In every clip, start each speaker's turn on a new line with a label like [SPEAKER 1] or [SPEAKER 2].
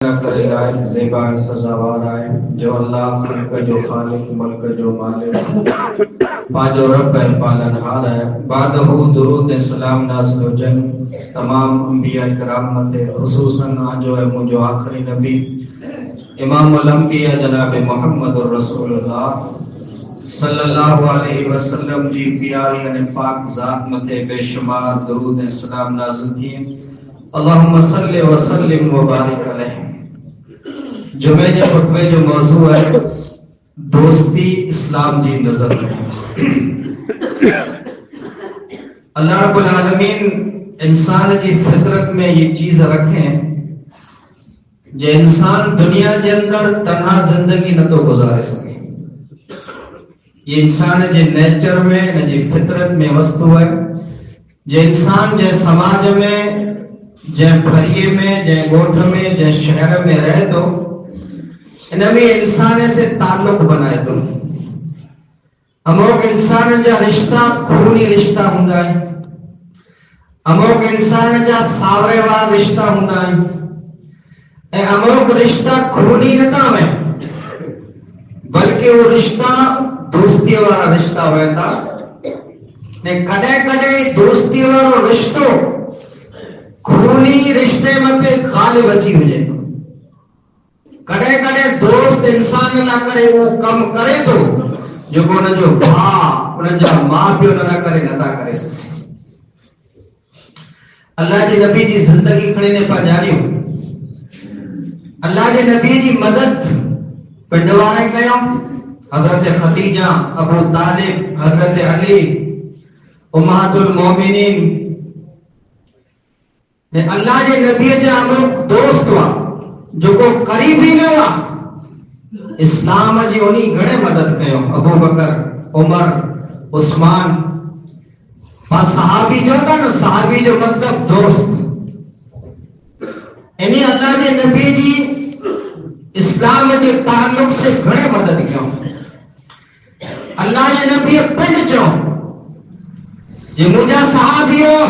[SPEAKER 1] کرے آئے زیبا سزاوار آئے جو اللہ خلق جو خالق ملک جو مالک پاجو رب پالنہار ہے بعدہ درود سلام نازل و جن تمام انبیاء کرام تے خصوصاً جو ہے مجھو آخری نبی امام الانبیاء جناب محمد رسول اللہ صلی اللہ علیہ وسلم جی پیاری ان پاک ذات متے بے شمار درود سلام نازل تھی اللہم صلی وسلم و بارک علیہ۔ جمعے کے خطبے جو موضوع ہے دوستی اسلام جی نظر ہے۔ اللہ رب العالمین انسان جی فطرت میں یہ چیز رکھیں جو انسان دنیا کے اندر تنہا زندگی نہ تو گزارے سکے، یہ انسان جے نیچر میں نہ جی فطرت میں وستو ہے جو انسان جے سماج میں جے بھریے میں جے گوٹھ میں جے شہر میں رہے تو انہیں انسان سے تعلق بنائے تو اموک انسان جا رشتہ خونی رشتہ ہوں ہے، اموک انسان جا ساورے والا رشتہ ہوں ہے، اموک رشتہ خونی نہ ہے بلکہ وہ رشتہ دوستی والا رشتہ ہوئے تھا۔ کدے کدے دوستی والا رشتہ خونی رشتے متے غالب بچی ہوئے تو کڑے کڑے دوست انسان نہ کرے وہ کم کرے تو جو کو نہ جو انہیں جو ماں پیو نہ کرے نہ کرے سکے۔ اللہ کے نبی جی زندگی کھڑی نے پا جاری ہو، اللہ کے نبی جی مدد پنڈوانے گئے حضرت خدیجہ، ابو طالب، حضرت علی، امہات المومنین نے اللہ کے نبی جا ہم دوست ہوا جو کو قریبی نہ ہوا اسلام جی انہی گھڑے مدد کیوں ابو بکر، عمر، عثمان پاس صحابی جو تھا نا صحابی جو مطلب دوست انہی اللہ کے نبی جی اسلام جی تعلق سے گھڑے مدد کیوں اللہ کے نبی پنڈ چوں جی مجھا صحابی ہو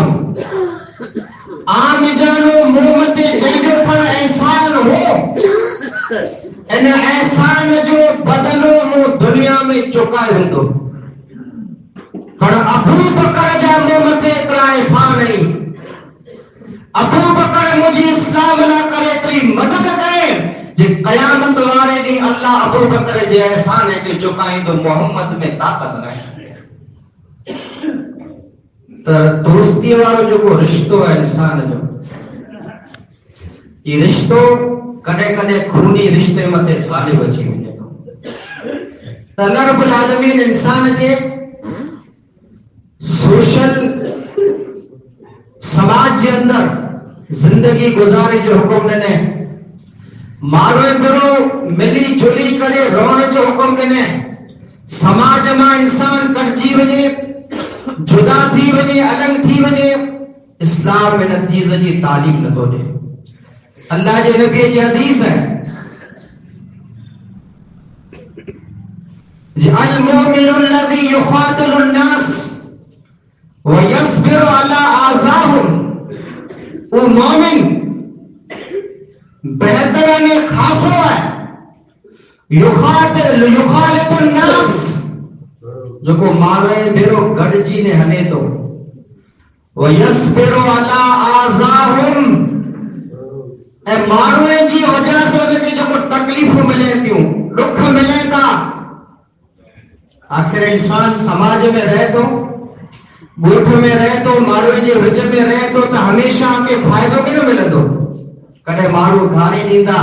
[SPEAKER 1] آم جانو مومتے جنجو پر احسان ہو ان احسان جو بدلو مو دنیا میں چکائے ہوں دو پر ابو بکر جا مومتے اتنا احسان نہیں، ابو بکر مجھے اسلام نہ کرے اتنی مدد کرے جی قیامت والے دی اللہ ابو بکر جے احسان ہے کہ چکائیں تو محمد میں طاقت نہیں۔ دوستی والو جو کو رشتو ہے انسان جو یہ رشتو کدے کدے خونی رشتے متے غالب اچھی ہوئے تو اللہ رب العالمین انسان کے سوشل سماج کے اندر زندگی گزارے جو حکم نے مارو برو ملی جلی کرے رونے جو حکم نے سماج میں انسان کٹجی وجے جدا تھی وجے الگ تھی وجے اسلام میں نتیجہ جی تعلیم نہ تو دے۔ اللہ کے نبی جی حدیث ہے جی المؤمن الذي يقاتل الناس ويصبر على آذاهم وہ مومن بہتر نے خاصو ہے یخالط الناس جو کو ماروے بیرو گڑ جی نے ہلے تو وَيَصْبِرُ عَلَىٰ آذَاهُمْ اے ماروے جی وجہ سے ہوتے کہ جو کو تکلیف ملے تیوں دکھ ملے تا آخر انسان سماج میں رہے تو گوٹھ میں رہے تو ماروے جی وچ میں رہے تو ہمیشہ کے فائدوں کے نہ ملے تو کدے مارو گھاری دیندا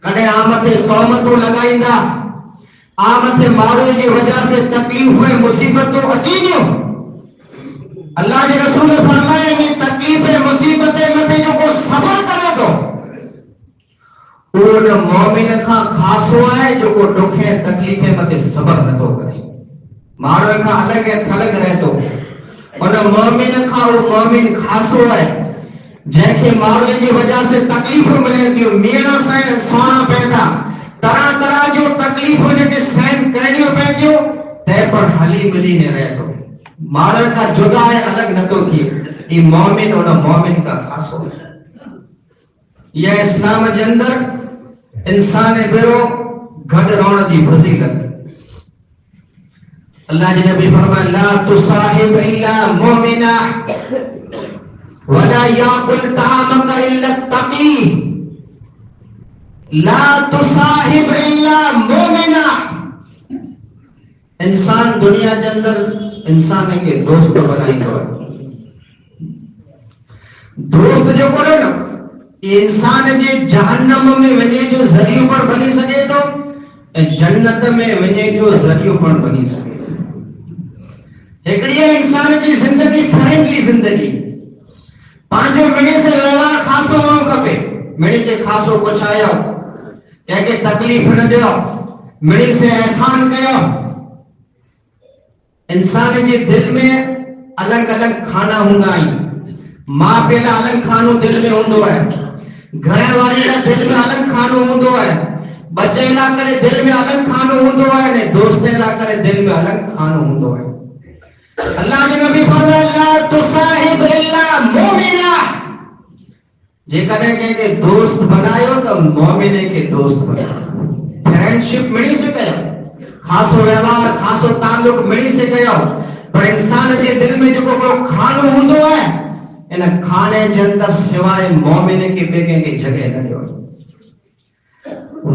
[SPEAKER 1] کدے آمد قومتوں لگائیندا آمد مارو کی وجہ سے تکلیف ہوئے مصیبتوں اچھی نہیں اللہ کے رسول فرمائے کہ تکلیف مصیبتیں متے جو کو صبر کرے تو ان مومن کا خاص ہوا ہے جو کو دکھے تکلیفیں متے صبر نہ تو کرے مارو کا الگ ہے تھلگ رہے تو ان مومن کا وہ مومن خاص ہوا ہے جے کہ مارو کی وجہ سے تکلیف ملے تھی میرا سے سونا پیدا طرح طرح جو تکلیف ہونے کے سین کرنیوں پہنچو تے پر حلی ملی نے رہے تو مارا کا جدا ہے الگ نہ تو تھی یہ مومن اور مومن کا خاص ہو یا اسلام کے اندر انسان بیرو گھڑ رہن کی فضیلت. اللہ جی نبی فرمائے لا تصاحب الا مؤمنا ولا یاکل طعامک الا التقی. لا تصاحب الا مؤمنا. انسان دنیا کے اندر انسان کے دوست بنائیں گے. دوست جو کرے نا انسان جے جہنم میں ونے جو ذریعہ پر بنی سکے تو جنت میں ونے جو ذریعہ پر بنی سکے. ایکڑی انسان جی زندگی فرینڈلی زندگی پانچو مڑی سے ویوہار خاصو ہونا کھپے. مڑی کے خاصو کچھ آیا کہ تکلیف نہ دیو مڑی سے احسان کیا. انسان جی دل میں الگ الگ کھانا ہوندا ہے. ماں پہلا الگ کھانو دل میں ہوندو ہے. گھر والی کا دل میں الگ کھانو ہوندو ہے. بچے لا کرے دل میں الگ کھانو ہوندو ہے نے دوست لا کرے دل میں الگ کھانو ہوندو ہے. اللہ کے نبی فرمایا لا تصاحب الا مؤمنا. جے کدے کہ دوست بنایو تو مومن کے دوست بنایو. فرینڈشپ مڑی سے کیا خاصو ویوہار خاصو تعلق مڑی سے کیا. پر انسان کے دل میں جو کھانو ہوندو ہے ان کھانے کے اندر سوائے مومن کے بیگے کی جگہ نہ ہو.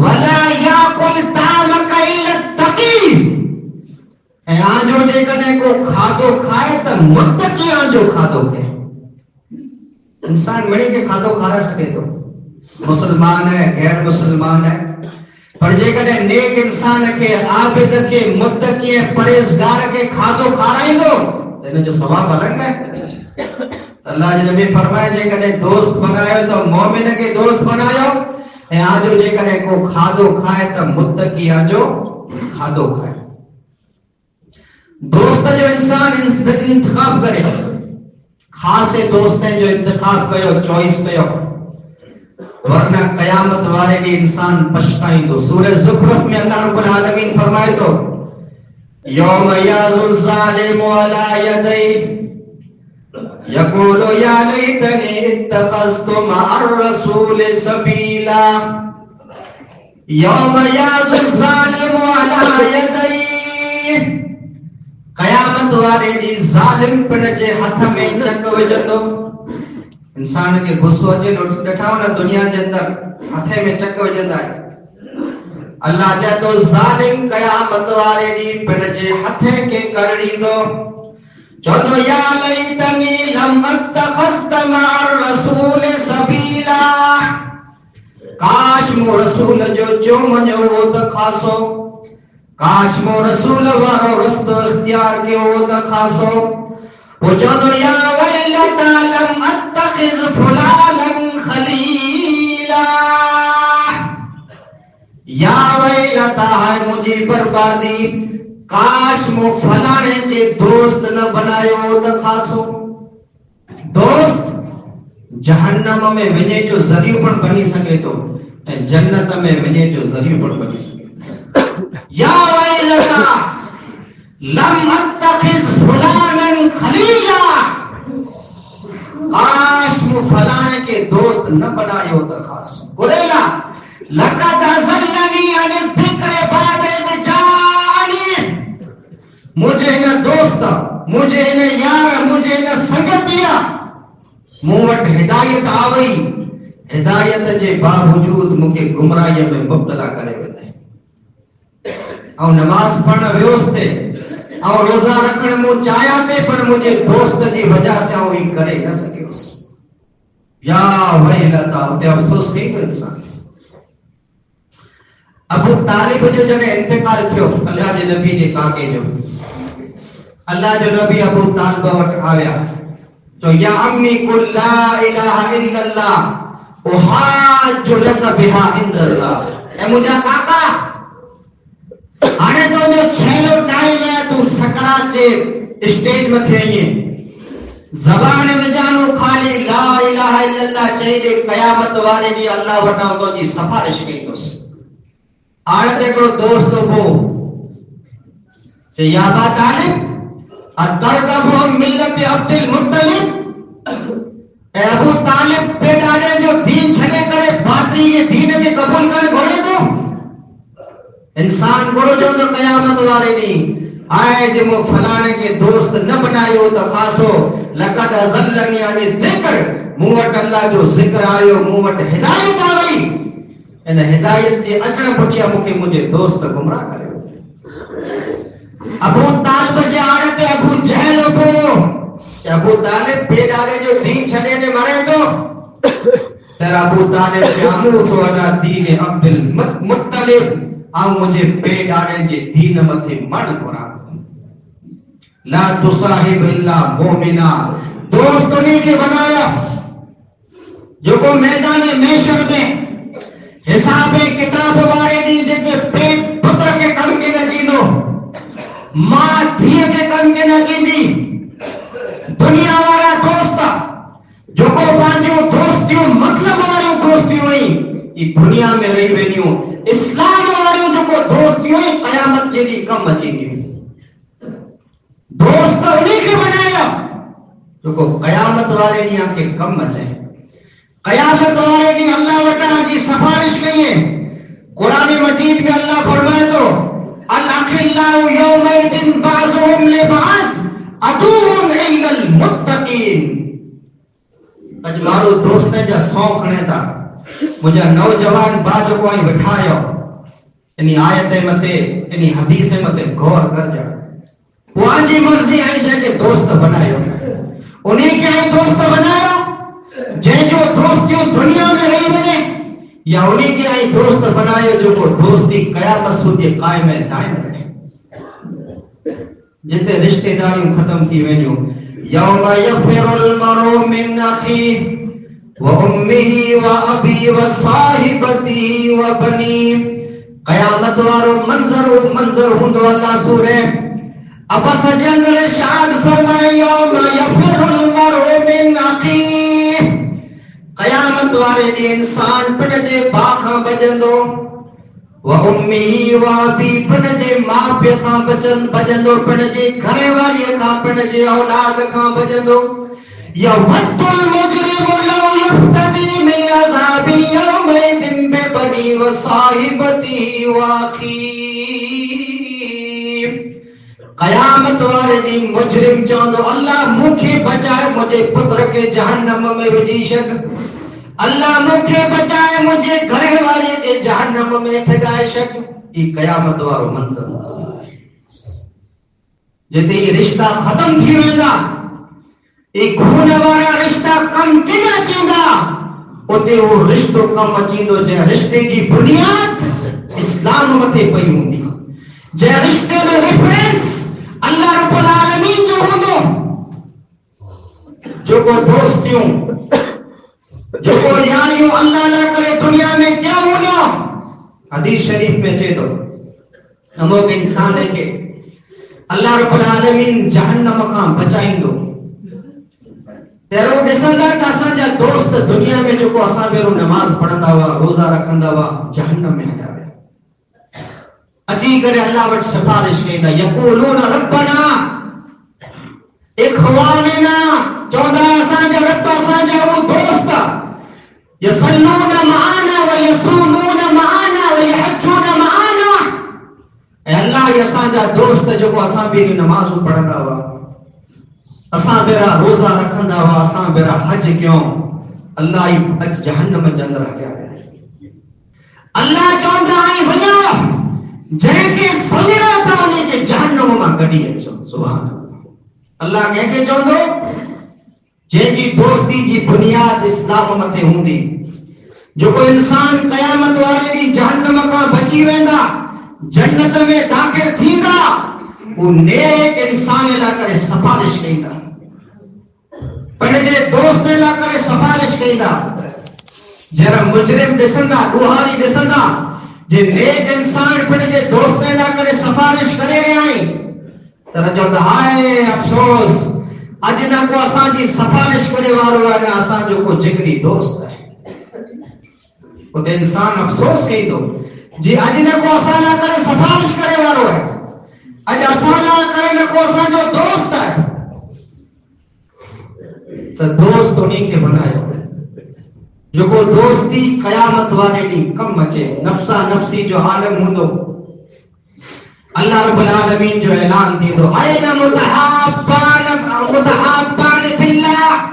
[SPEAKER 1] ولا یاکل طعامک الا التقی. آجو جے کنے کو کھادو کھائے تو متقی آجو کھادو کے. انسان مڑی کے کھادو کھا رہا سکے تو مسلمان ہے غیر مسلمان ہے. پر جے کنے نیک انسان کے عابد کے متقی پرہیزگار کے کھادو کھا رہے دو تو جو ثواب الگ ہے. اللہ جی نبی فرمائے جے کنے دوست بنایو تو مومن کے دوست بنایو. آجو جے کنے کو کھادو کھائے تو متقی آجو کھادو کھائے. دوست جو انسان انتخاب کرے خاص دوست ہیں جو انتخاب کیو چوائس کیو ورنہ قیامت والے بھی انسان پچھتائیں. تو سورہ زخرف میں اللہ رب العالمین فرمائے تو یوم یعض الظالم علی یدیہ یقول یا لیتنی اتخذت مع الرسول سبیلا. یوم یعض الظالم علی یدیہ قیامت والے دی ظالم پن جے ہاتھ میں چک وجندو. انسان کے غصو اچے ڈٹھاو نا دنیا کے اندر ہاتھ میں چک وجندا ہے. اللہ چاہے تو ظالم قیامت والے دی پن جے ہاتھ کے کرڑی دو. چودو یا لیتنی لم اتخذت مع الرسول سبیلا. کاش مو رسول جو چومنو تو خاصو. کاش مو رسول وارو رستو اختیار کیو تو خاصو. وجدو یا ویلتا لم اتخذ فلانا خلیلا. یا ویلتا ہے مجھے بربادی کاش مو فلانے کے دوست نہ بنایو تو خاصو. دوست جہنم میں ونے جو ذریعہ پر بنی سکے تو جنت میں ونے جو ذریعہ پر بنی سکے. یا ویلتا لم اتخذ فلانا خلیلا. کاش مو فلانے کے دوست نہ بنایو تو خاص. گریلا لقد ضلنی عن الذکر بعد اذ جاءنی. مجھے نہ دوست مجھے نہ یار مجھے نہ سنگتیا موں وٹ ہدایت آوئی. ہدایت جے باوجود مکے گمراہی میں مبتلا کرے وے. او نماز پڑھنا ویوستے او روزہ رکھنے مو چاہیا تے پر مجھے دوست دی وجہ سے او ہی کرے نہ سکے. اس یا ویلتا تے افسوس نہیں کو انسان. ابو طالب جو جنے انتقال تھیو اللہ جے نبی جے کاکے جو اللہ جو نبی ابو طالب وٹ آویا تو یا امی قل لا الہ الا اللہ احاج لک بها عند اللہ. اے مجھا کاکا آنے تو جو چھیلو ٹائم ہے تو سکرات جے اسٹیج میں تھے آئیے زبان میں جانو خالی لا الہ الا اللہ چاہیے دے قیامت والے بھی اللہ وٹاؤں تو جی سفارش گئی تو سے. آنے دیکھو دوستو کو یا با طالب اترکب ہم ملت عبد المطلب. اے ابو طالب پہ ڈالے جو دین چھنے کرے باطری یہ دین کے قبول کرے گھوڑے تو انسان گھوڑو جو تو قیامت والے نہیں آئے جو مو فلانے کے دوست نہ بنائیو تو خاصو لقد ازلنی یعنی ذکر موٹ اللہ جو ذکر آئیو موٹ ہدایت آئی ان ہدایت جی اچھنا پچھیا مکے مجھے دوست گمراہ کرے ابو طالب جی آڑتے ابو جہل ہو ابو طالب پہ ڈالے جو دین چھنے نے مرے تو تیرا ابو طالب جامو تو اللہ دین عبد المطلب آؤ مجھے پہ ڈالے جی دین متھے مڑ قرآن لا تصاحب اللہ مومنا دوست انہیں کے بنایا جو کو میدان محشر میں حساب کتاب وارے دی جے پیٹ پتر کے کم کے نہ چیندو ماں دھیے کے کم کے نہ چیندی دنیا والا دوست جو کو پانچو دوستیوں مطلب والی دوستیوں ہی یہ دنیا میں رہی وینیوں اسلام والی جو کو دوستیوں ہی قیامت جیلی کم اچینی دوست انہیں کے بنایا جو کو قیامت والے نہیں آکے کم بچیں قیامت والے نہیں اللہ وٹا جی سفارش نہیں ہے قرآن مجید میں اللہ فرمائے تو الاخلاء یومئذ بعضهم لبعض عدو الا المتقین اج مارو دوست نے جا سو کھنے تھا مجھے نوجوان باجو کو آئی بٹھایا انہی آیت متے انہی حدیث متے غور کر جا وہ آجی مرضی آئی جائے کہ دوست بنائے انہیں کیا ہے دوست بنائے جائے جو دوستیوں دنیا میں رہی ملے یا انہیں کیا ہے دوست بنائے جو وہ دوستی قیامت سودی قائم ہے دائم رہے جتے رشتہ داریوں ختم تھی وینیوں یوم یفر المرء من اخیہ وامہ وابی وصاحبتی وبنی قیامت وارو منظر ہندو اللہ سورہ ابس جنگل شاد فرمائے یوم یفر المرء من اخیہ قیامت والے دی انسان پڑجے باخاں بجندو وَأُمِّهِ وَأَبِي پڑجے ماں پہ کھاں بجندو پڑجے گھرے والی کھاں پڑجے اولاد کھاں بجندو یَوَدُّ الْمُجْرِمُ لَوْ يَفْتَدِي مِنْ عَذَابِ يَوْمَئِذٍ بِبَنِيهِ وَصَاحِبَتِهِ وَأَخِيهِ قیامت والے دن مجرم چاندو اللہ مکھے بچائے مجھے پتر کے جہنم میں وجی شک اللہ مکھے بچائے مجھے گھرے والے کے جہنم میں پھگائے شک یہ قیامت والو منظر جتے یہ رشتہ ختم تھی ویندہ یہ گھونے والا رشتہ کم کنا چیندہ اتے وہ رشتہ کم چیندو جے رشتے کی بنیاد اسلام متے پئی ہوندی جے رشتے میں ریفرنس اللہ رب العالمین جو ہوں جو کو دوستیوں جو کو یاریوں اللہ نہ کرے دنیا میں کیا ہونا حدیث شریف میں چاہے تو ہموں کے انسان ہے کہ اللہ رب العالمین جہنم کا بچائیں دو تیرو ڈسنگا کا سانجا دوست دنیا میں جو کو اساں بیرو نماز پڑھندا ہوا روزہ رکھندا ہوا جہنم میں جا اچھی کرے اللہ وٹ سفارش کہندا یقولون ربنا اخواننا چودہ سانجا رب سانجا وہ دوست یصلون معنا ویصومون معنا ویحجون معنا اے اللہ یہ سانجا دوست جو کو اساں بھی نماز پڑھندا ہوا اساں بیرا روزہ رکھندا ہوا اساں بیرا حج کیوں اللہ ہی اج جہنم جندر کیا اللہ چوندا ہے بھیا جن کے سلیرا تھا انہیں کے جہنم میں کڑی ہے سبحان اللہ کہہ کے چوندو جن جی دوستی جی بنیاد اسلام متے ہوندی جو کوئی انسان قیامت والے دی جہنم کا بچی ویندا جنت میں داخل تھیندا وہ نیک انسان لا کرے سفارش کیندا پنجے دوست لا کرے سفارش کیندا جرا مجرم دسندا گوہاری دسندا جے نیک انسان پڑے جے دوست نہ کرے سفارش کرے آئی تر جو ہائے افسوس اج نہ کو اساں جی سفارش کرے وارو ہے نہ اساں جو کو جگری دوست ہے او تے انسان افسوس کہی دو جی اج نہ کو اساں نہ کرے سفارش کرے وارو ہے اج اساں نہ کرے نہ کو اساں جو دوست ہے تو دوست انہی انہی کے بنایا جو کو دوستی قیامت والے ڈی کم اچے نفسا نفسی جو عالم ہوں اللہ رب العالمین جو اعلان تھی تو این متحابان فی اللہ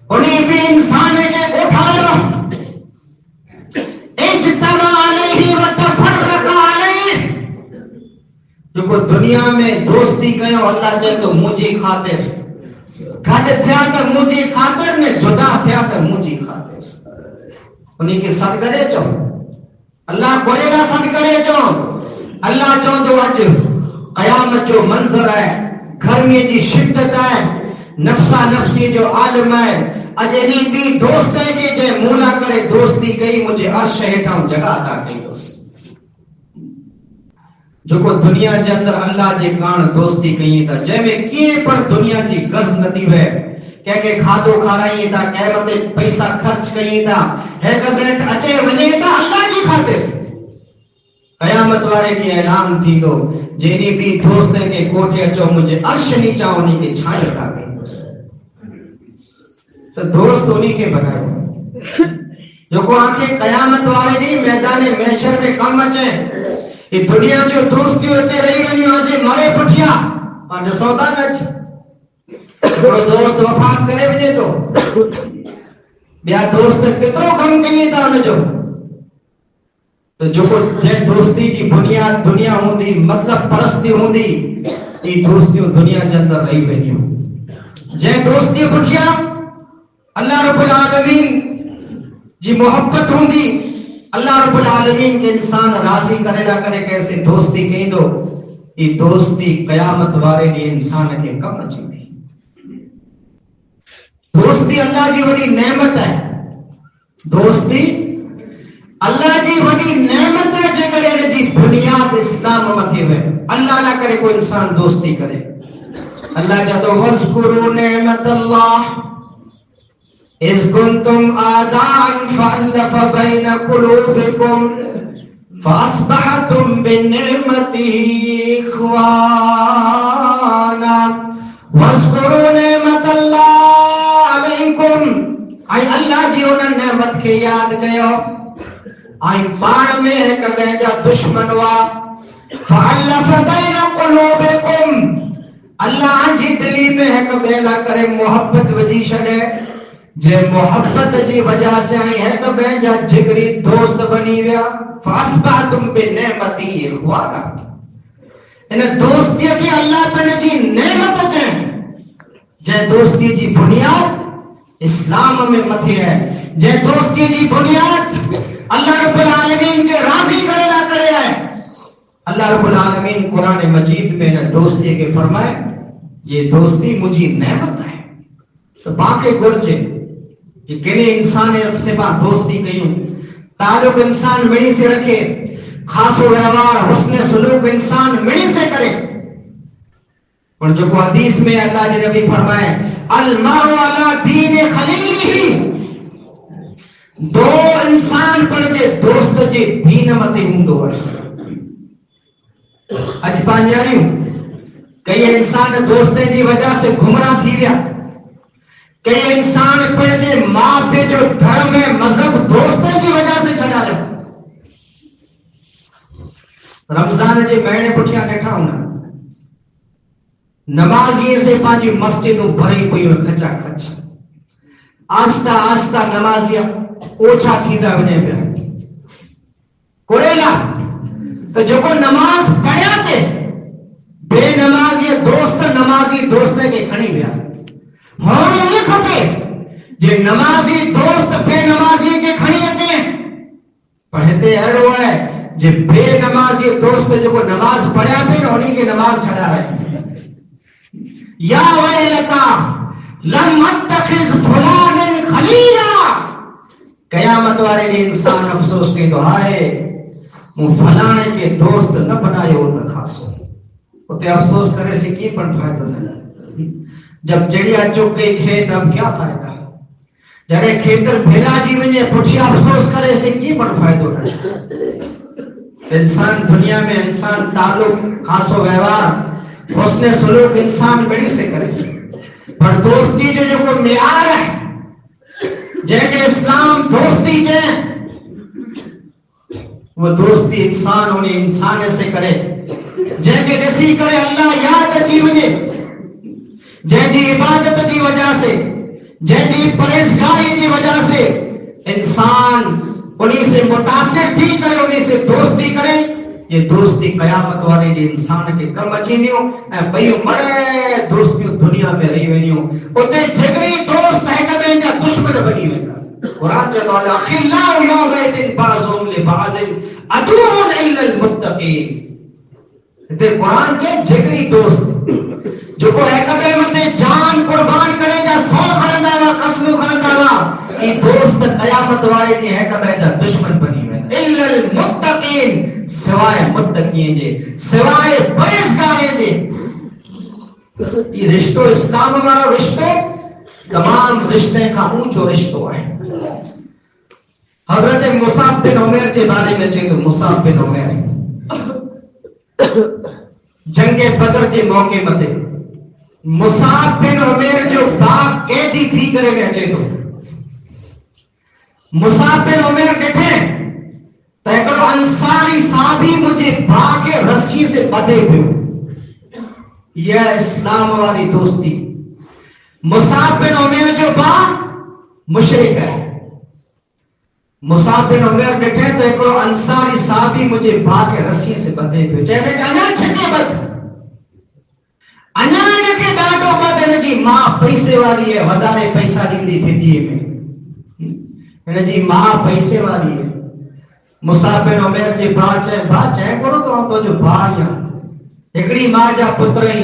[SPEAKER 1] انہیں بھی انسان کے اٹھا لو اجتماع علیہ وتفرق علیہ جو کو دنیا میں دوستی کہو اللہ چاہے تو مجھے خاطر گھٹ تھیا تو مجھے خاطر نے جدا تھیا تو مجھے خاطر انہیں کی سڑ کرے چاہو اللہ کوئی نہ سڑ کرے چاہو اللہ چاہو تو اج قیامت جو منظر ہے گھرمی جی شدت ہے نفسا نفسی جو عالم ہے اجنی بھی دوست ہے کہ جے مولا کرے دوستی کئی مجھے عرش ہیٹھاں جگہ عطا کئی دوست جو کو دنیا کے اندر اللہ جے کان دوستی کئی تا جے میں کیے پر دنیا جی غرض نتی ہے کہ کھادو کھارائیں تا قیمت پیسہ خرچ کئی تا ہے کہ اچے ونے تا اللہ جی خاطر قیامت والے کی اعلان تھی تو جنی بھی دوست ہے کہ کوٹھے اچو مجھے عرش نہیں چاہونی کے چھائے اٹھا گئی تو دوست انہی کے بنائے جو کو آنکھیں قیامت والے نہیں میدان محشر میں کم اچے یہ دنیا جو دوستی ہوتے رہی گئی آجے مرے پٹھیا آج سودا نچ دوست وفات کرے بجے تو بیا دوست کتروں کم کہیے تھا انہیں جو کو جے دوستی جی بنیاد دنیا ہوں دی مطلب پرستی ہوں دی یہ دوستیوں دنیا کے اندر رہی بنی ہوں جے دوستی پٹھیا اللہ رب العالمین جی محبت ہوں دی اللہ رب العالمین کے انسان راضی کرے نہ کرے کیسے دوستی کہیں دو یہ دوستی قیامت والے لیے انسان کے کم اچھی دی دوستی اللہ جی بڑی نعمت ہے دوستی اللہ جی بڑی نعمت ہے جے کرے جی بنیاد اسلام متھی ہوئے اللہ نہ کرے کوئی انسان دوستی کرے اللہ جادو وَاذْكُرُوا نِعْمَةَ اللَّهِ اِذْ كُنْتُمْ آدَاءً فَأَلَّفَ بَيْنَ قُلُوبِكُمْ فَأَصْبَحْتُمْ بِالنِّعْمَةِ إِخْوَانًا وَاذْكُرُوا نِعْمَةَ اللَّهِ عَلَيْكُمْ آئی اللہ جی انہوں نعمت کے یاد گئے آئی پان میں ہے کہ بیجا دشمن ہوا فَأَلَّفَ بَيْنَ قُلُوبِكُمْ اللہ جی دلی میں ہے کہ بیلا کرے محبت وجی شڑے جے محبت جی وجہ سے آئی ہے کہ بیجا جگری دوست بنی ویا فَأَصْبَحْتُمْ بِنِعْمَتِهِ إِخْوَانًا انہیں دوستی کی اللہ پر جی نعمت چاہیں جے دوستی جی بنیاد اسلام میں متھی ہے جے دوستی جی بنیاد اللہ رب العالمین کے راضی کرے نہ کرے ہے اللہ رب العالمین قرآن مجید میں نے دوستی کے فرمائے یہ دوستی مجھے نعمت ہے تو باقی گرچے کہ کنے انسان سے بات دوستی کہوں تعلق انسان مڑی سے رکھے خاص و ویوہار حسن سلوک انسان مڑی سے کرے اور جو کو حدیث میں اللہ جی نبی فرمائے المرء علی دین خلیلہ دو انسان پر جے دوست جے دین متے ہوں اج پانجاریوں کئی انسان دوستے جی وجہ سے گھمراہ تھی گیا کئی انسان پر جے ماں پہ جو دھرم ہے مذہب دوستے جی وجہ سے چھڑا رہا رمضان جی مہینے پٹھیا ڈیٹھا ہونا نمازی سے پانچی مسجدوں بھری پئی ہوئی کھچا کھچ آستہ آستہ نمازی اوچھا تھی دا بنے پہ کوریلا تو جو کو نماز پڑھیا تھے بے نمازی دوست نمازی دوستے کے کھڑی گیا ہونے یہ کھپے جے نمازی دوست بے نمازی کے کھڑی اچھے پڑھتے اڑو ہے جے بے نمازی دوست جو کو نماز پڑھیا پہ انہی کے نماز چھڑا رہے یا ویلتا لم اتخذ فلان خلیلا قیامت والے لیے انسان افسوس کی تو آئے مو فلانے کے دوست نہ بنائے ان خاصوں تے افسوس کرے سے کی پر فائدہ نہیں جب جڑیا چک گئی کھیت اب کیا فائدہ جڑے کھیتر بھیلا جی وجے پٹھیا افسوس کرے سے کی پر فائدہ نہیں انسان دنیا میں انسان تعلق خاص و ویوہار حسن سلوک انسان بڑی سے کرے پر دوستی جو کو معیار ہے جن کے اسلام دوستی چاہیں وہ دوستی انسان ہونے انسان سے کرے جن کے ڈسی کرے اللہ یاد اچھی وجہ جن جی عبادت کی وجہ سے جن جی پرہیزگاری کی وجہ سے انسان انہیں سے متاثر تھی کرے انہیں سے دوستی کرے یہ دوستی قیامت والے لیے انسان کے کم اچھی نہیں ہو بھئی مرے دوستیوں دنیا میں رہی ہوئی نہیں ہو اتے جگری دوست ہے کبھی جا دشمن بنی ہوئی قرآن چلو اللہ خلاء یومئذ بعضهم لبعض عدو الا المتقین تے قرآن چے جگری دوست جو کو ہے کبھی متے جان قربان کرے جا سو کھڑندا وا قسم کھڑندا وا یہ دوست قیامت والے دی ہے کبھی جا دشمن بنی ہوئے الا المتقین سوائے متقین جے سوائے پرہیزگار جے یہ رشتہ اسلام ہمارا رشتہ تمام رشتے کا اونچو رشتہ ہے حضرت مصعب بن عمیر کے بارے میں چاہیے تو مصعب بن عمیر جنگ بدر کے موقع متے مصعب بن عمیر جو باغ قیدی تھی کرے گئے چاہیے تو مصعب بن عمیر کہتے تیکر انصاری صحابی مجھے باغ کے رسی سے بدے ہوئے یہ اسلام والی دوستی مصعب بن عمیر جو باغ مشرک ہے مصعب بن عمیر کہتے تو ایک انصاری صحابی مجھے باغ کے رسی سے بدے ہوئے چاہتے کہ انہاں چھکے بد انہاں کے ڈاٹو بد ہے جی ماں پیسے والی ہے ودارے پیسہ دیندی پھیدیے میں جی ماں پیسے والی ہے مصعب بن عمیر جی بات چاہیں کرو تو ہم تو جو بھائیاں ایکڑی ماں جا پتریں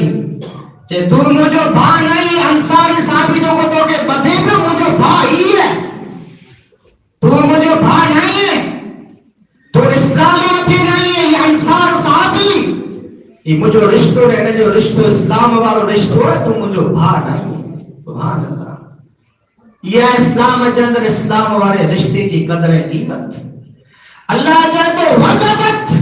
[SPEAKER 1] چاہے تو مجھو بھا نہیں انصاری صحابی جو کو تو کہ بدے میں مجھو بھا ہی ہے تو مجھے بھا نہیں ہے تو اسلاماتی نہیں ہے یہ انصار صحابی یہ مجھے رشتہ رہنے جو رشتہ اسلام والا رشتہ ہے تو مجھے بھا نہیں ہے سبحان اللہ یہ اسلام اندر اسلام والے رشتے کی قدر قیمت اللہ چاہے تو وجبت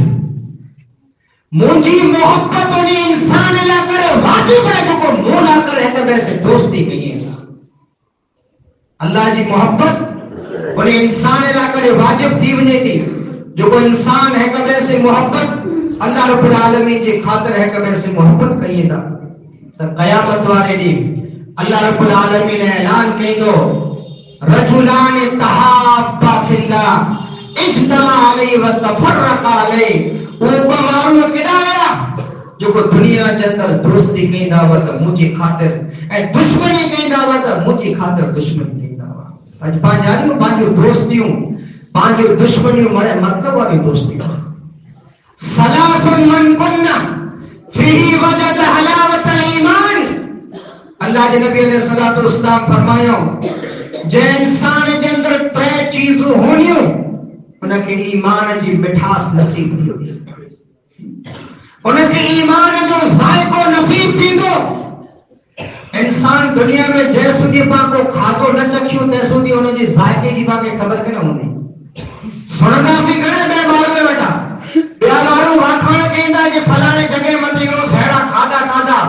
[SPEAKER 1] مجھے محبت انہیں انسان لا کرے واجب ہے جو کو مولا کرے تو ویسے دوستی کہیے اللہ جی محبت انہیں انسان لا کرے واجب تھی وجہ تھی جو کو انسان ہے کبھی سے محبت اللہ رب العالمین جی خاطر ہے کبھی سے محبت کہیے تھا تو قیامت والے دی اللہ رب العالمین نے اعلان کہی دو رجلان تحابا فی اللہ اجتمع علیہ و تفرق علیہ اوپا مارو کڑایا جو کو دنیا کے اندر دوستی کہیں دعوت مجھے خاطر اے دشمنی کہیں دعوت مجھے خاطر دشمنی کہیں دعوت اج پانچ پانچو دوستیوں پانچو دشمنیوں مرے مطلب والی دوستیوں سلاس من کننا فی وجد حلاوت الایمان اللہ کے نبی علیہ الصلوۃ والسلام فرمایا جے انسان کے اندر ترے چیزوں ہونیوں انہیں کے ایمان جی مٹھاس نصیب تھی ہوئی انہیں کے ایمان جو ذائقہ نصیب تھی دو انسان دنیا میں جیسو دی پاک کو کھاتو نہ چکھیوں تیسو دی انہیں جی ذائقے کی پاک خبر کے نہ ہونے سنگا فی کرے بے مارو ہے بیٹا بے مارو آکھانا کہندہ جی فلانے جگہ مندی گرو سہڑا کھادا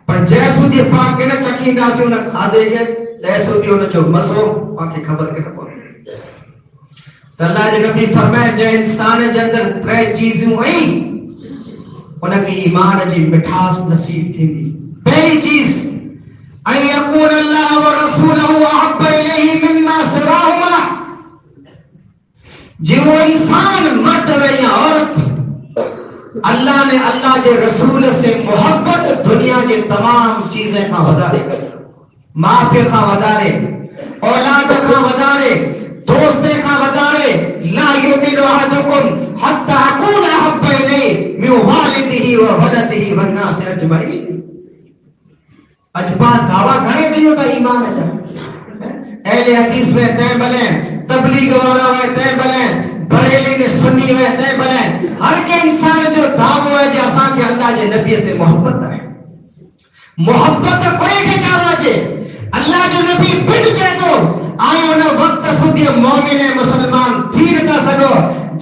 [SPEAKER 1] پر جیسو دی پاک کے نہ چکھی دا سے انہیں کھا دے گئے تیسو دی انہیں جو مسو پاک خبر کے نہ پہنے اللہ جی نبی فرمائے جے انسان کے اندر ترے چیزیں ہوئی انہیں کی ایمان جی مٹھاس نصیب تھی دی پہلی چیز ان یکون اللہ و رسولہ احب الیہ مما سواہما جی وہ انسان مرد و یا عورت اللہ نے اللہ کے رسول سے محبت دنیا کے تمام چیزیں کا ودارے کر ماں پہ کا ودارے اولاد کا ودارے دوستے کا ودارے لا یؤمن احدکم حتی اکون احب الیہ من والدہ و ولدہ والناس اجمعین اجبا دعویٰ گھنے دیو تا ایمان ہے اہل حدیث میں تے بلیں تبلیغ والا ہے تے بلیں بریلی نے سنی ہے تے بلیں ہر کے انسان جو دعویٰ ہے جیسا کہ اللہ کے نبی سے محبت ہے محبت کوئی کے جانا چھے اللہ جو نبی بڑھ چھے تو آئے انہیں وقت سودی مومن مسلمان تیر کا سگو